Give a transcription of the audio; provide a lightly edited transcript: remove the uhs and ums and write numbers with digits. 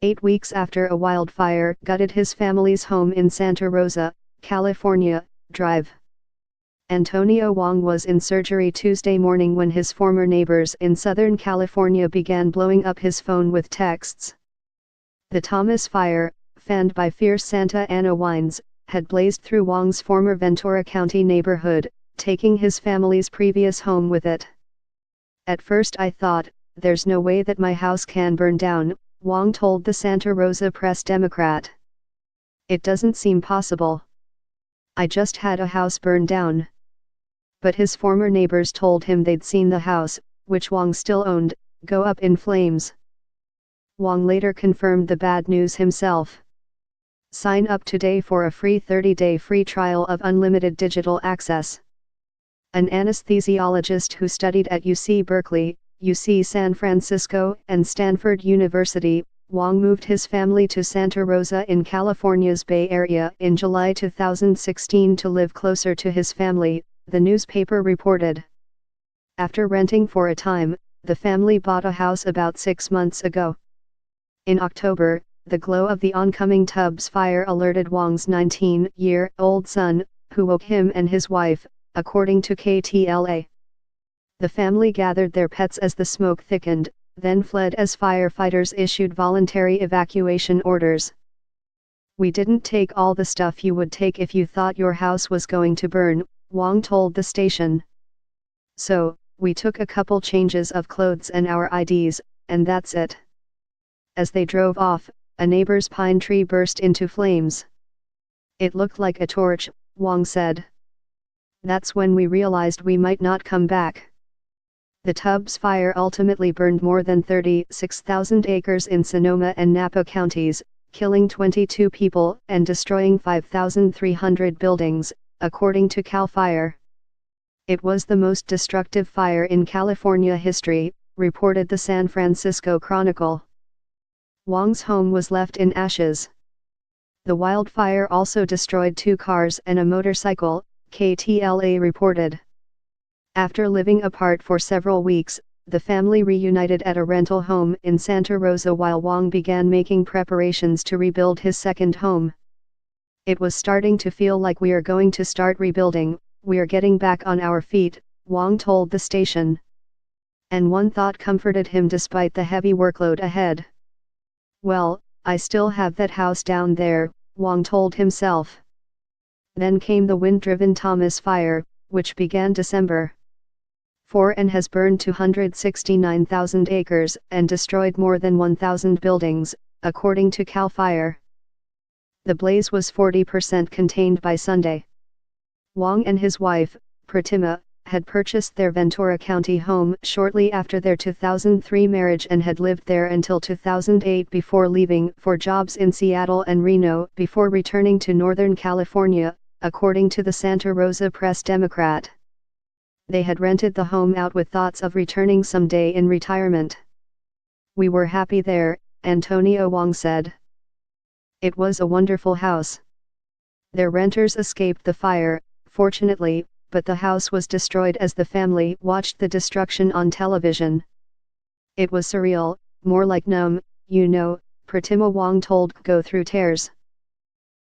8 weeks after a wildfire gutted his family's home in Santa Rosa, California, Drive. Antonio Wong was in surgery Tuesday morning when his former neighbors in Southern California began blowing up his phone with texts. The Thomas fire, fanned by fierce Santa Ana winds, had blazed through Wong's former Ventura County neighborhood, taking his family's previous home with it. "At first I thought, there's no way that my house can burn down," Wong told the Santa Rosa Press-Democrat. "It doesn't seem possible. I just had a house burn down." But his former neighbors told him they'd seen the house, which Wong still owned, go up in flames. Wong later confirmed the bad news himself. Sign up today for a free 30-day free trial of unlimited digital access. An anesthesiologist who studied at UC Berkeley, UC San Francisco, and Stanford University, Wong moved his family to Santa Rosa in California's Bay Area in July 2016 to live closer to his family, the newspaper reported. After renting for a time, the family bought a house about 6 months ago. In October, the glow of the oncoming Tubbs fire alerted Wong's 19-year-old son, who woke him and his wife, according to KTLA. The family gathered their pets as the smoke thickened, then fled as firefighters issued voluntary evacuation orders. "We didn't take all the stuff you would take if you thought your house was going to burn," Wong told the station. "So, we took a couple changes of clothes and our IDs, and that's it." As they drove off, a neighbor's pine tree burst into flames. "It looked like a torch," Wong said. "That's when we realized we might not come back." The Tubbs fire ultimately burned more than 36,000 acres in Sonoma and Napa counties, killing 22 people and destroying 5,300 buildings, according to CAL FIRE. "It was the most destructive fire in California history," reported the San Francisco Chronicle. Wong's home was left in ashes. The wildfire also destroyed 2 cars and a motorcycle, KTLA reported. After living apart for several weeks, the family reunited at a rental home in Santa Rosa while Wong began making preparations to rebuild his second home. "It was starting to feel like we are going to start rebuilding, we are getting back on our feet," Wong told the station. And one thought comforted him despite the heavy workload ahead. "Well, I still have that house down there," Wong told himself. Then came the wind-driven Thomas fire, which began December 4 and has burned 269,000 acres and destroyed more than 1,000 buildings, according to CAL FIRE. The blaze was 40% contained by Sunday. Wong and his wife, Pratima, had purchased their Ventura County home shortly after their 2003 marriage and had lived there until 2008 before leaving for jobs in Seattle and Reno before returning to Northern California, according to the Santa Rosa Press-Democrat. They had rented the home out with thoughts of returning someday in retirement. "We were happy there," Antonio Wong said. "It was a wonderful house. Their renters escaped the fire, fortunately, but the house was destroyed as the family watched the destruction on television. It was surreal, more like numb, you know," Pratima Wong told Go Through Tears.